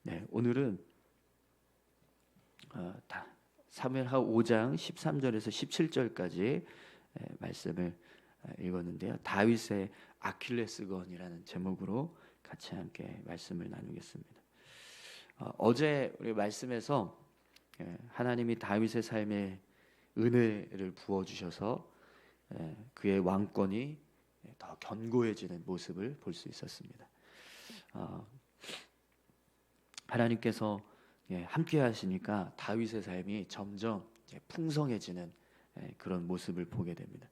네, 오늘은 사무엘하 5장 13절에서 17절까지 말씀을 읽었는데요. 다윗의 아킬레스건이라는 제목으로 같이 함께 말씀을 나누겠습니다. 어제 우리 말씀에서 하나님이 다윗의 삶에 은혜를 부어 주셔서 그의 왕권이 더 견고해지는 모습을 볼 수 있었습니다. 하나님께서 함께 하시니까 다윗의 삶이 점점 풍성해지는 그런 모습을 보게 됩니다.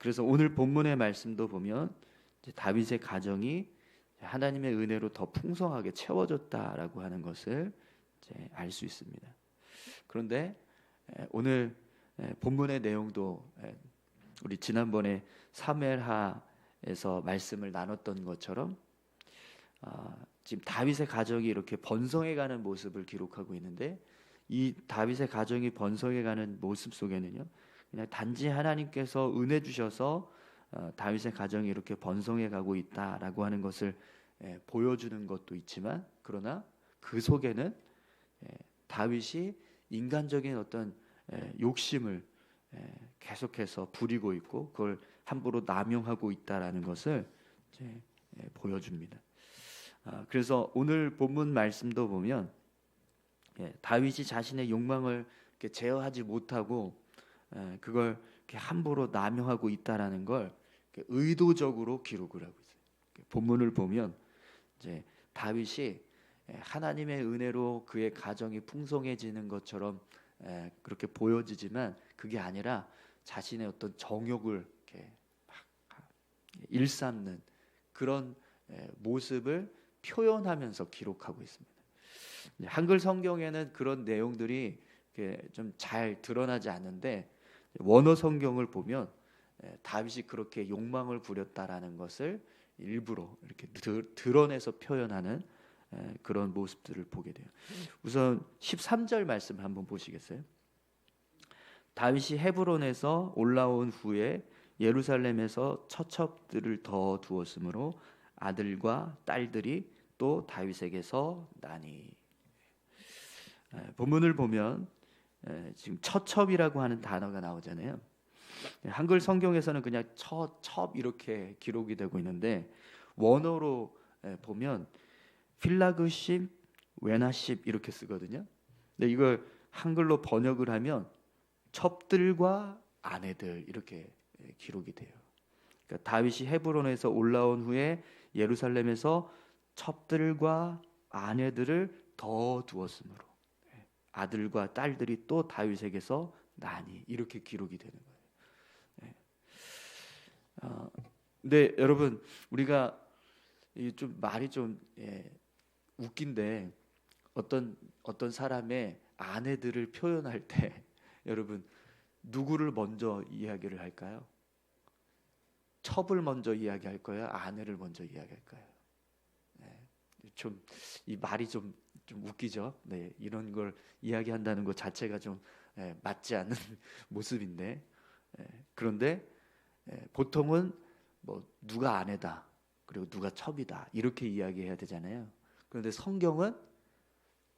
그래서 오늘 본문의 말씀도 보면 다윗의 가정이 하나님의 은혜로 더 풍성하게 채워졌다라고 하는 것을 알 수 있습니다. 그런데 오늘 본문의 내용도 우리 지난번에 사무엘하에서 말씀을 나눴던 것처럼 지금 다윗의 가정이 이렇게 번성해가는 모습을 기록하고 있는데, 이 다윗의 가정이 번성해가는 모습 속에는요, 그냥 단지 하나님께서 은혜 주셔서 다윗의 가정이 이렇게 번성해가고 있다라고 하는 것을 보여주는 것도 있지만, 그러나 그 속에는 다윗이 인간적인 어떤 욕심을 계속해서 부리고 있고 그걸 함부로 남용하고 있다라는 것을 보여줍니다. 그래서 오늘 본문 말씀도 보면 다윗이 자신의 욕망을 제어하지 못하고 그걸 함부로 남용하고 있다라는 걸 의도적으로 기록을 하고 있어요. 본문을 보면 이제 다윗이 하나님의 은혜로 그의 가정이 풍성해지는 것처럼 그렇게 보여지지만 그게 아니라 자신의 어떤 정욕을 이렇게 막 일삼는 그런 모습을 표현하면서 기록하고 있습니다. 한글 성경에는 그런 내용들이 좀 잘 드러나지 않는데, 원어 성경을 보면 다윗이 그렇게 욕망을 부렸다라는 것을 일부러 이렇게 드러내서 표현하는 그런 모습들을 보게 돼요. 우선 13절 말씀 한번 보시겠어요? 다윗이 헤브론에서 올라온 후에 예루살렘에서 처첩들을 더 두었으므로 아들과 딸들이 또 다윗에게서 나니. 본문을 보면 지금 처첩이라고 하는 단어가 나오잖아요. 한글 성경에서는 그냥 처첩 이렇게 기록이 되고 있는데, 원어로 보면 필라그십, 웨나십 이렇게 쓰거든요. 근데 이걸 한글로 번역을 하면 첩들과 아내들 이렇게 기록이 돼요. 그러니까 다윗이 헤브론에서 올라온 후에 예루살렘에서 첩들과 아내들을 더 두었으므로 아들과 딸들이 또 다윗에게서 나니, 이렇게 기록이 되는 거예요. 근데 여러분, 우리가 좀 말이 좀 웃긴데, 어떤 사람의 아내들을 표현할 때 여러분 누구를 먼저 이야기를 할까요? 첩을 먼저 이야기할 거예요? 아내를 먼저 이야기할까요? 좀 이 말이 좀 웃기죠. 이런 걸 이야기한다는 것 자체가 좀 맞지 않는 모습인데, 그런데 보통은 뭐 누가 아내다, 그리고 누가 첩이다 이렇게 이야기해야 되잖아요. 그런데 성경은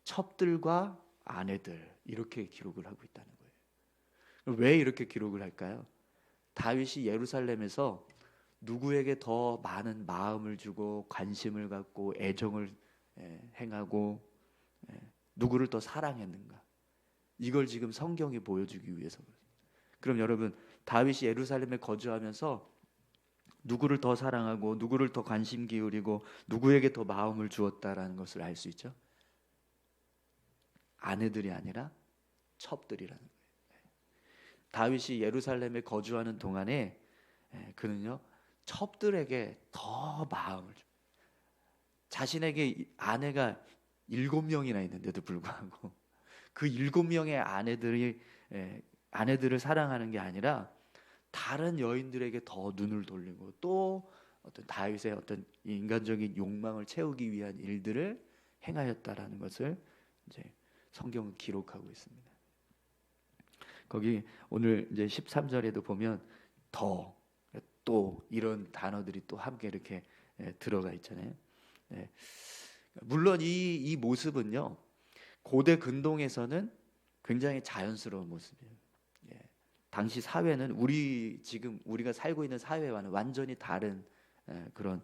첩들과 아내들 이렇게 기록을 하고 있다는 거예요. 왜 이렇게 기록을 할까요? 다윗이 예루살렘에서 누구에게 더 많은 마음을 주고 관심을 갖고 애정을 행하고 누구를 더 사랑했는가, 이걸 지금 성경이 보여주기 위해서 그렇습니다. 그럼 여러분, 다윗이 예루살렘에 거주하면서 누구를 더 사랑하고 누구를 더 관심 기울이고 누구에게 더 마음을 주었다라는 것을 알 수 있죠? 아내들이 아니라 첩들이라는 거예요. 다윗이 예루살렘에 거주하는 동안에 그는요 첩들에게 더 마음을 줍니다. 자신에게 아내가 7명이나 있는데도 불구하고 그 7명의 아내들을 사랑하는 게 아니라 다른 여인들에게 더 눈을 돌리고, 또 어떤 다윗의 어떤 인간적인 욕망을 채우기 위한 일들을 행하였다라는 것을 이제 성경은 기록하고 있습니다. 거기 오늘 이제 13절에도 보면 더, 또 이런 단어들이 또 함께 이렇게 들어가 있잖아요. 물론 이 모습은요, 고대 근동에서는 굉장히 자연스러운 모습이에요. 예. 당시 사회는 지금 우리가 살고 있는 사회와는 완전히 다른 그런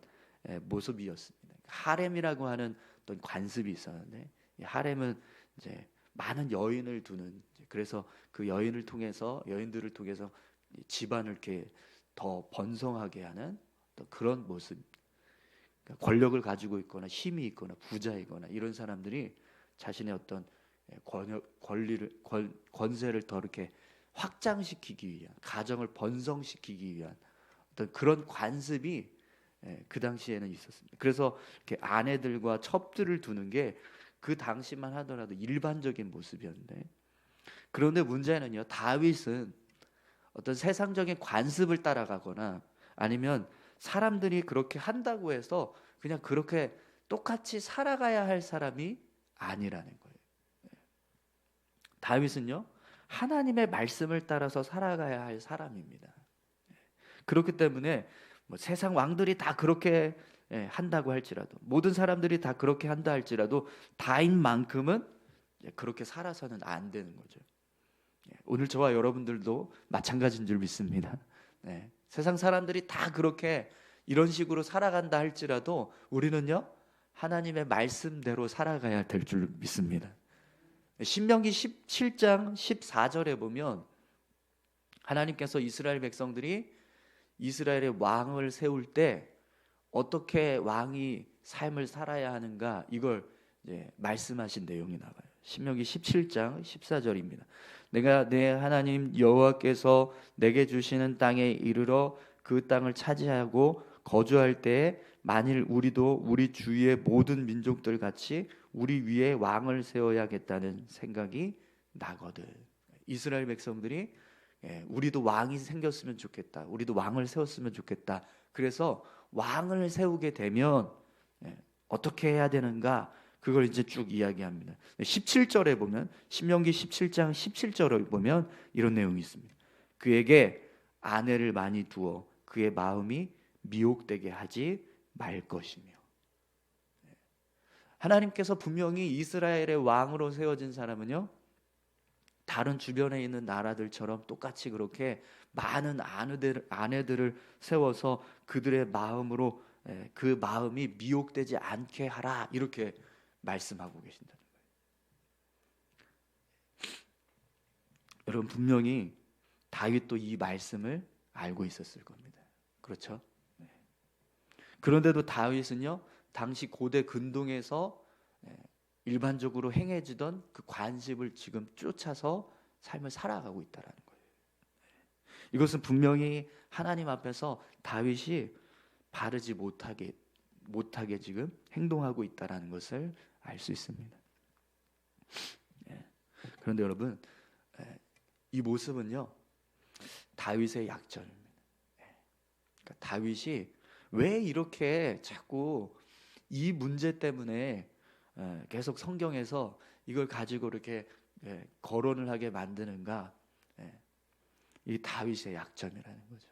모습이었습니다. 하렘이라고 하는 어떤 관습이 있었는데, 이 하렘은 이제 많은 여인을 두는, 그래서 그 여인들을 통해서 집안을 이렇게 더 번성하게 하는 또 그런 모습. 그러니까 권력을 가지고 있거나 힘이 있거나 부자이거나 이런 사람들이 자신의 어떤 권세를 더 이렇게 확장시키기 위한, 가정을 번성시키기 위한 어떤 그런 관습이 그 당시에는 있었습니다. 그래서 이렇게 아내들과 첩들을 두는 게 그 당시만 하더라도 일반적인 모습이었는데, 그런데 문제는요, 다윗은 어떤 세상적인 관습을 따라가거나 아니면 사람들이 그렇게 한다고 해서 그냥 그렇게 똑같이 살아가야 할 사람이 아니라는 거예요. 다윗은요, 하나님의 말씀을 따라서 살아가야 할 사람입니다. 그렇기 때문에 뭐 세상 왕들이 다 그렇게 한다고 할지라도, 모든 사람들이 다 그렇게 한다 할지라도 다윗만큼은 그렇게 살아서는 안 되는 거죠. 오늘 저와 여러분들도 마찬가지인 줄 믿습니다. 세상 사람들이 다 그렇게 이런 식으로 살아간다 할지라도 우리는요, 하나님의 말씀대로 살아가야 될 줄 믿습니다. 신명기 17장 14절에 보면 하나님께서 이스라엘 백성들이 이스라엘의 왕을 세울 때 어떻게 왕이 삶을 살아야 하는가, 이걸 말씀하신 내용이 나와요. 신명기 17장 14절입니다. 내가 내 하나님 여호와께서 내게 주시는 땅에 이르러 그 땅을 차지하고 거주할 때에 만일 우리도 우리 주위의 모든 민족들 같이 우리 위에 왕을 세워야겠다는 생각이 나거든. 이스라엘 백성들이 우리도 왕이 생겼으면 좋겠다, 우리도 왕을 세웠으면 좋겠다. 그래서 왕을 세우게 되면 어떻게 해야 되는가, 그걸 이제 쭉 이야기합니다. 17절에 보면, 신명기 17장 17절을 보면 이런 내용이 있습니다. 그에게 아내를 많이 두어 그의 마음이 미혹되게 하지 말 것이며. 하나님께서 분명히 이스라엘의 왕으로 세워진 사람은요, 다른 주변에 있는 나라들처럼 똑같이 그렇게 많은 아내들을 세워서 그들의 마음으로 그 마음이 미혹되지 않게 하라, 이렇게 말씀하고 계신다는 거예요. 여러분, 분명히 다윗도 이 말씀을 알고 있었을 겁니다. 그렇죠? 그런데도 다윗은요, 당시 고대 근동에서 일반적으로 행해지던 그 관습을 지금 쫓아서 삶을 살아가고 있다는 거예요. 이것은 분명히 하나님 앞에서 다윗이 바르지 못하게 지금 행동하고 있다는 것을 알 수 있습니다. 그런데 여러분, 이 모습은요, 다윗의 약점입니다. 그러니까 다윗이 왜 이렇게 자꾸 이 문제 때문에 계속 성경에서 이걸 가지고 이렇게 거론을 하게 만드는가, 이 다윗의 약점이라는 거죠.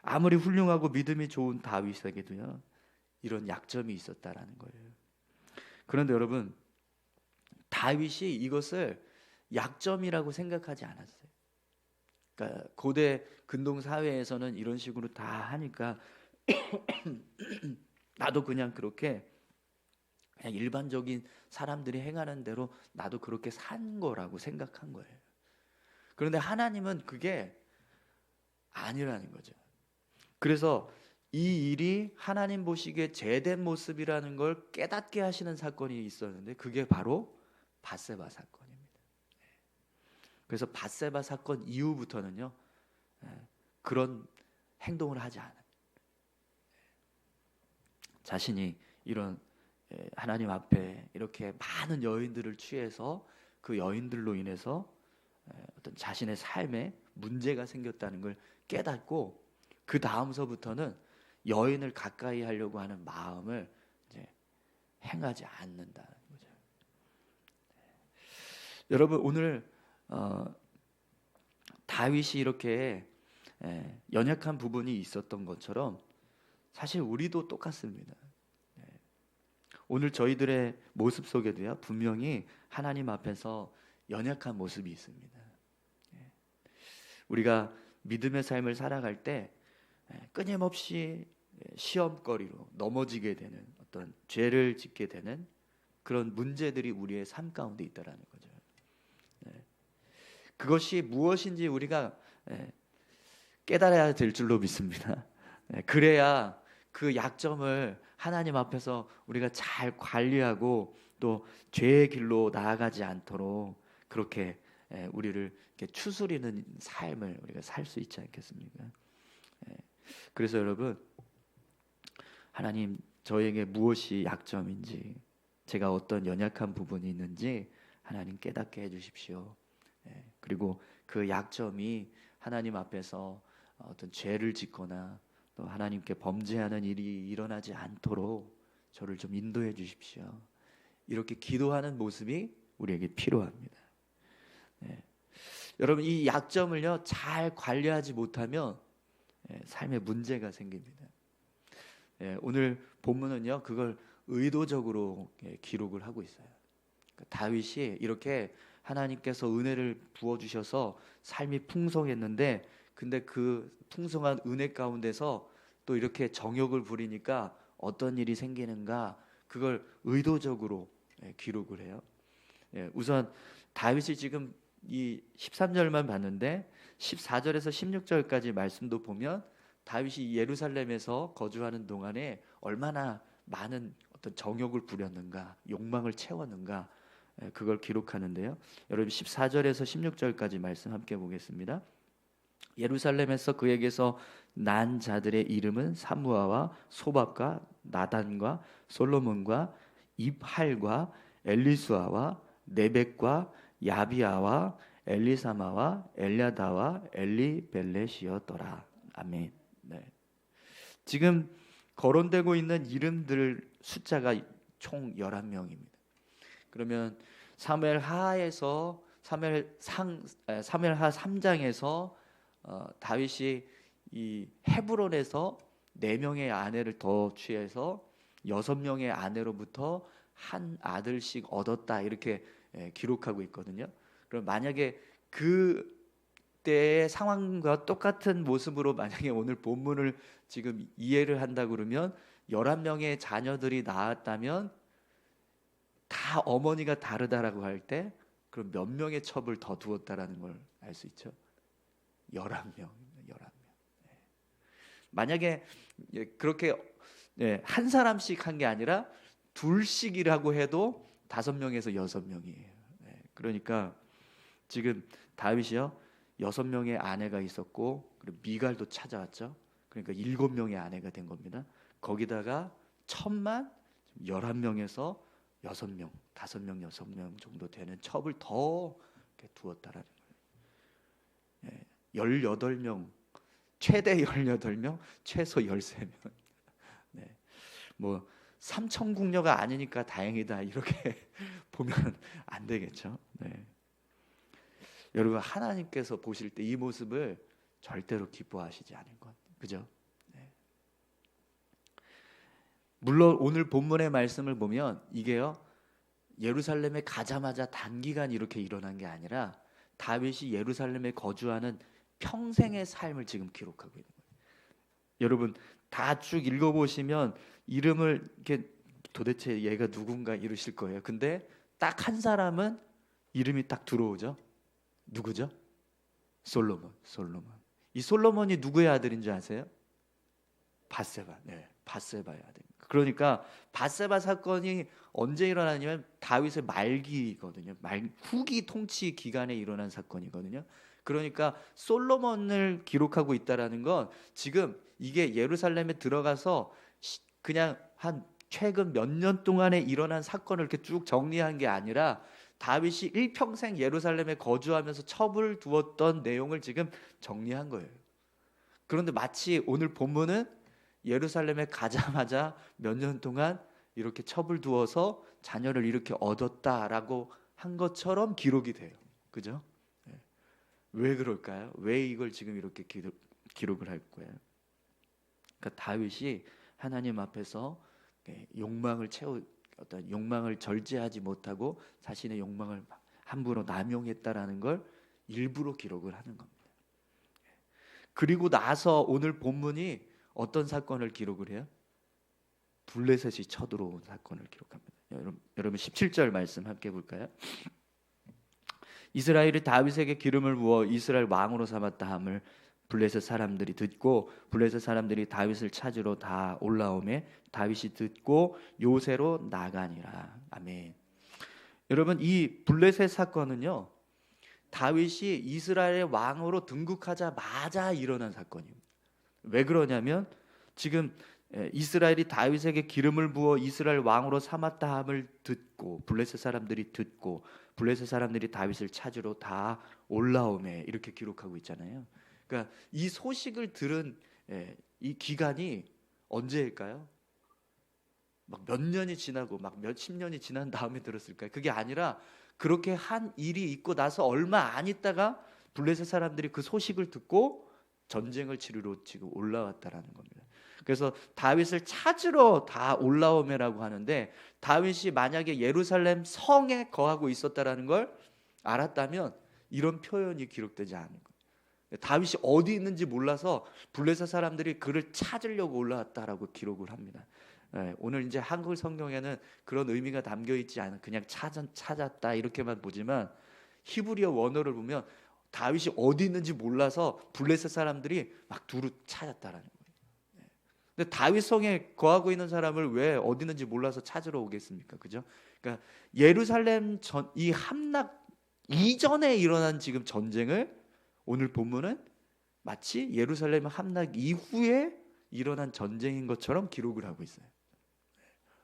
아무리 훌륭하고 믿음이 좋은 다윗에게도요, 이런 약점이 있었다라는 거예요. 그런데 여러분, 다윗이 이것을 약점이라고 생각하지 않았어요. 그러니까 고대 근동 사회에서는 이런 식으로 다 하니까 나도 그냥 그렇게 그냥 일반적인 사람들이 행하는 대로 나도 그렇게 산 거라고 생각한 거예요. 그런데 하나님은 그게 아니라는 거죠. 그래서 이 일이 하나님 보시기에 제된 모습이라는 걸 깨닫게 하시는 사건이 있었는데, 그게 바로 밧세바 사건입니다. 그래서 밧세바 사건 이후부터는요, 그런 행동을 하지 않아요. 자신이 이런 하나님 앞에 이렇게 많은 여인들을 취해서 그 여인들로 인해서 어떤 자신의 삶에 문제가 생겼다는 걸 깨닫고, 그 다음서부터는 여인을 가까이 하려고 하는 마음을 이제 행하지 않는다는 거죠. 여러분, 오늘 다윗이 이렇게 연약한 부분이 있었던 것처럼 사실 우리도 똑같습니다. 오늘 저희들의 모습 속에도요, 분명히 하나님 앞에서 연약한 모습이 있습니다. 우리가 믿음의 삶을 살아갈 때 끊임없이 시험거리로 넘어지게 되는, 어떤 죄를 짓게 되는 그런 문제들이 우리의 삶 가운데 있다라는 거죠. 그것이 무엇인지 우리가 깨달아야 될 줄로 믿습니다. 그래야 그 약점을 하나님 앞에서 우리가 잘 관리하고 또 죄의 길로 나아가지 않도록 그렇게 우리를 이렇게 추스리는 삶을 우리가 살 수 있지 않겠습니까? 그래서 여러분, 하나님, 저에게 무엇이 약점인지, 제가 어떤 연약한 부분이 있는지 하나님 깨닫게 해주십시오. 그리고 그 약점이 하나님 앞에서 어떤 죄를 짓거나 또 하나님께 범죄하는 일이 일어나지 않도록 저를 좀 인도해 주십시오. 이렇게 기도하는 모습이 우리에게 필요합니다. 여러분, 이 약점을요 잘 관리하지 못하면 삶에 문제가 생깁니다. 오늘 본문은요 그걸 의도적으로 기록을 하고 있어요. 다윗이 이렇게 하나님께서 은혜를 부어주셔서 삶이 풍성했는데, 근데 그 풍성한 은혜 가운데서 또 이렇게 정욕을 부리니까 어떤 일이 생기는가, 그걸 의도적으로 기록을 해요. 우선 다윗이 지금 이 13절만 봤는데 14절에서 16절까지 말씀도 보면 다윗이 예루살렘에서 거주하는 동안에 얼마나 많은 어떤 정욕을 부렸는가, 욕망을 채웠는가, 그걸 기록하는데요. 여러분 14절에서 16절까지 말씀 함께 보겠습니다. 예루살렘에서 그에게서 난 자들의 이름은 사무아와 소밥과 나단과 솔로몬과 입할과 엘리수아와 네벡과 야비아와 엘리사마와 엘야다와 엘리벨렛이었더라. 아멘. 지금 거론되고 있는 이름들 숫자가 총 11명입니다. 그러면 사무엘하 3장에서 다윗이 이 헤브론에서 4명의 아내를 더 취해서 6명의 아내로부터 한 아들씩 얻었다, 이렇게 기록하고 있거든요. 그럼 만약에 그 때의 상황과 똑같은 모습으로 만약에 오늘 본문을 지금 이해를 한다 그러면 11명의 자녀들이 낳았다면 다 어머니가 다르다라고 할 때 그럼 몇 명의 첩을 더 두었다라는 걸 알 수 있죠. 11명. 만약에 그렇게 한 사람씩 한 게 아니라 둘씩이라고 해도 5명에서 6명이에요. 그러니까 지금 다윗이요 6명의 아내가 있었고, 그리고 미갈도 찾아왔죠. 그러니까 7명의 아내가 된 겁니다. 거기다가 첩만 11명에서 6명, 5명, 6명 정도 되는 첩을 더 두었다라는 거예요. 18명, 최대 18명, 최소 13명. 뭐 삼천궁녀가 아니니까 다행이다, 이렇게 보면 안 되겠죠. 여러분, 하나님께서 보실 때 이 모습을 절대로 기뻐하시지 않은 것, 그죠? 물론 오늘 본문의 말씀을 보면 이게요 예루살렘에 가자마자 단기간 이렇게 일어난 게 아니라 다윗이 예루살렘에 거주하는 평생의 삶을 지금 기록하고 있는 거예요. 여러분 다 쭉 읽어보시면 이름을 이렇게 도대체 얘가 누군가 이러실 거예요. 근데 딱 한 사람은 이름이 딱 들어오죠. 누구죠? 솔로몬. 이 솔로몬이 누구의 아들인 줄 아세요? 밧세바. 밧세바의 아들. 그러니까 밧세바 사건이 언제 일어나냐면 다윗의 말기거든요. 후기 통치 기간에 일어난 사건이거든요. 그러니까 솔로몬을 기록하고 있다라는 건 지금 이게 예루살렘에 들어가서 그냥 한 최근 몇 년 동안에 일어난 사건을 이렇게 쭉 정리한 게 아니라 다윗이 일평생 예루살렘에 거주하면서 첩을 두었던 내용을 지금 정리한 거예요. 그런데 마치 오늘 본문은 예루살렘에 가자마자 몇 년 동안 이렇게 첩을 두어서 자녀를 이렇게 얻었다라고 한 것처럼 기록이 돼요. 그죠? 왜 그럴까요? 왜 이걸 지금 이렇게 기록을 할 거예요? 그러니까 다윗이 하나님 앞에서 욕망을 어떤 욕망을 절제하지 못하고 자신의 욕망을 함부로 남용했다라는 걸 일부러 기록을 하는 겁니다. 그리고 나서 오늘 본문이 어떤 사건을 기록을 해요? 블레셋이 쳐들어온 사건을 기록합니다. 여러분 17절 말씀 함께 볼까요? 이스라엘이 다윗에게 기름을 부어 이스라엘 왕으로 삼았다 함을 블레셋 사람들이 듣고 블레셋 사람들이 다윗을 찾으러 다 올라오매 다윗이 듣고 요새로 나가니라. 아멘. 여러분 이 블레셋 사건은요, 다윗이 이스라엘의 왕으로 등극하자마자 일어난 사건입니다. 왜 그러냐면 지금 이스라엘이 다윗에게 기름을 부어 이스라엘 왕으로 삼았다 함을 듣고 블레셋 사람들이 듣고 블레셋 사람들이 다윗을 찾으러 다 올라오매 이렇게 기록하고 있잖아요. 그러니까 이 소식을 들은 이 기간이 언제일까요? 막 몇 년이 지나고 막 몇십 년이 지난 다음에 들었을까요? 그게 아니라 그렇게 한 일이 있고 나서 얼마 안 있다가 블레셋 사람들이 그 소식을 듣고 전쟁을 치르러 지금 올라왔다라는 겁니다. 그래서 다윗을 찾으러 다 올라오매라고 하는데 다윗이 만약에 예루살렘 성에 거하고 있었다라는 걸 알았다면 이런 표현이 기록되지 않은 거예요. 다윗이 어디 있는지 몰라서 블레셋 사람들이 그를 찾으려고 올라왔다라고 기록을 합니다. 오늘 이제 한글 성경에는 그런 의미가 담겨 있지 않은 그냥 찾았다 이렇게만 보지만 히브리어 원어를 보면 다윗이 어디 있는지 몰라서 블레셋 사람들이 막 두루 찾았다라는 거예요. 근데 다윗 성에 거하고 있는 사람을 왜 어디 있는지 몰라서 찾으러 오겠습니까? 그죠? 그러니까 예루살렘 이 함락 이전에 일어난 지금 전쟁을 오늘 본문은 마치 예루살렘 함락 이후에 일어난 전쟁인 것처럼 기록을 하고 있어요.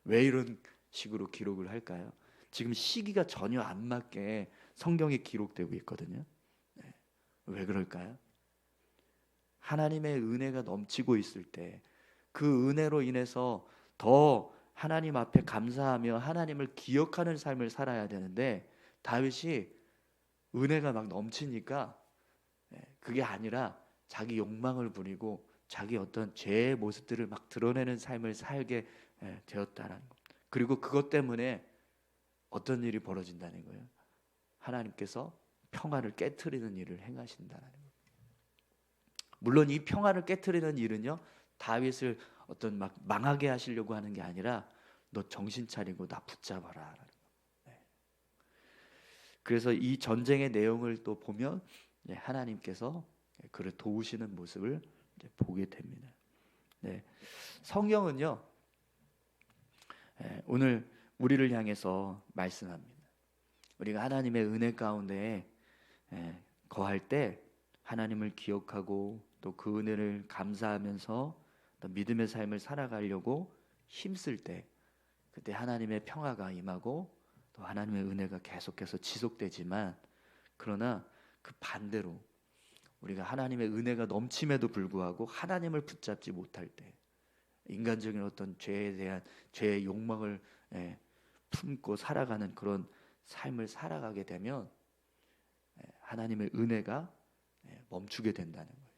왜 이런 식으로 기록을 할까요? 지금 시기가 전혀 안 맞게 성경에 기록되고 있거든요. 왜 그럴까요? 하나님의 은혜가 넘치고 있을 때 그 은혜로 인해서 더 하나님 앞에 감사하며 하나님을 기억하는 삶을 살아야 되는데 다윗이 은혜가 막 넘치니까 그게 아니라 자기 욕망을 부리고 자기 어떤 죄의 모습들을 막 드러내는 삶을 살게 되었다는 것. 그리고 그것 때문에 어떤 일이 벌어진다는 거예요. 하나님께서 평화를 깨트리는 일을 행하신다는 거예요. 물론 이 평화를 깨트리는 일은요, 다윗을 어떤 막 망하게 하시려고 하는 게 아니라 너 정신 차리고 나 붙잡아라. 그래서 이 전쟁의 내용을 또 보면 하나님께서 그를 도우시는 모습을 보게 됩니다. 성경은요, 오늘 우리를 향해서 말씀합니다. 우리가 하나님의 은혜 가운데 거할 때 하나님을 기억하고 또 그 은혜를 감사하면서 또 믿음의 삶을 살아가려고 힘쓸 때 그때 하나님의 평화가 임하고 또 하나님의 은혜가 계속해서 지속되지만 그러나 그 반대로 우리가 하나님의 은혜가 넘침에도 불구하고 하나님을 붙잡지 못할 때 인간적인 어떤 죄에 대한 죄의 욕망을 품고 살아가는 그런 삶을 살아가게 되면 하나님의 은혜가 멈추게 된다는 거예요.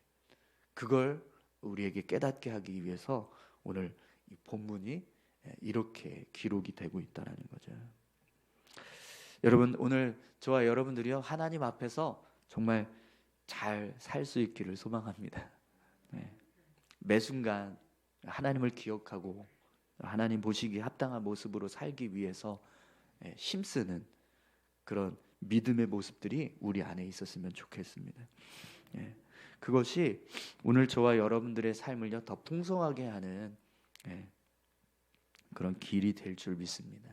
그걸 우리에게 깨닫게 하기 위해서 오늘 이 본문이 이렇게 기록이 되고 있다는 거죠. 여러분 오늘 저와 여러분들이요 하나님 앞에서 정말 잘 살 수 있기를 소망합니다. 매 순간 하나님을 기억하고 하나님 보시기에 합당한 모습으로 살기 위해서 힘쓰는 그런 믿음의 모습들이 우리 안에 있었으면 좋겠습니다. 그것이 오늘 저와 여러분들의 삶을요 더 풍성하게 하는 그런 길이 될 줄 믿습니다.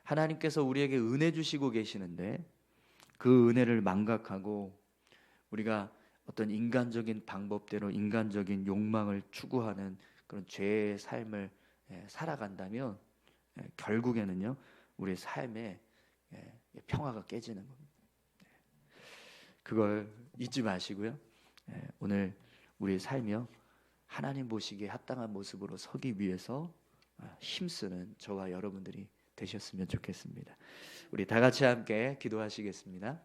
하나님께서 우리에게 은혜 주시고 계시는데 그 은혜를 망각하고 우리가 어떤 인간적인 방법대로 인간적인 욕망을 추구하는 그런 죄의 삶을 살아간다면 결국에는요 우리의 삶에 평화가 깨지는 겁니다. 그걸 잊지 마시고요. 오늘 우리의 삶이요 하나님 보시기에 합당한 모습으로 서기 위해서 힘쓰는 저와 여러분들이 되셨으면 좋겠습니다. 우리 다 같이 함께 기도하시겠습니다.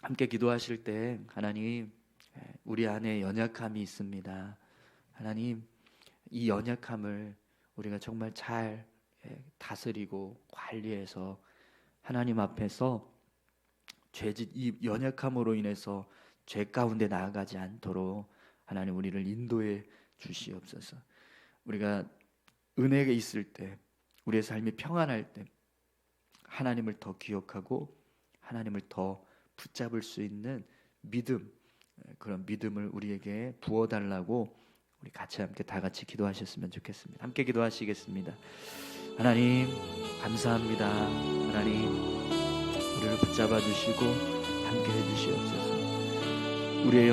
함께 기도하실 때 하나님 우리 안에 연약함이 있습니다. 하나님 이 연약함을 우리가 정말 잘 다스리고 관리해서 하나님 앞에서 이 연약함으로 인해서 죄 가운데 나아가지 않도록 하나님 우리를 인도해 주시옵소서. 우리가 은혜가 있을 때, 우리의 삶이 평안할 때 하나님을 더 기억하고 하나님을 더 붙잡을 수 있는 믿음, 그런 믿음을 우리에게 부어달라고 우리 같이 함께 다 같이 기도하셨으면 좋겠습니다. 함께 기도하시겠습니다. 하나님 감사합니다. 하나님 우리를 붙잡아 주시고 함께 해주시옵소서. 우리의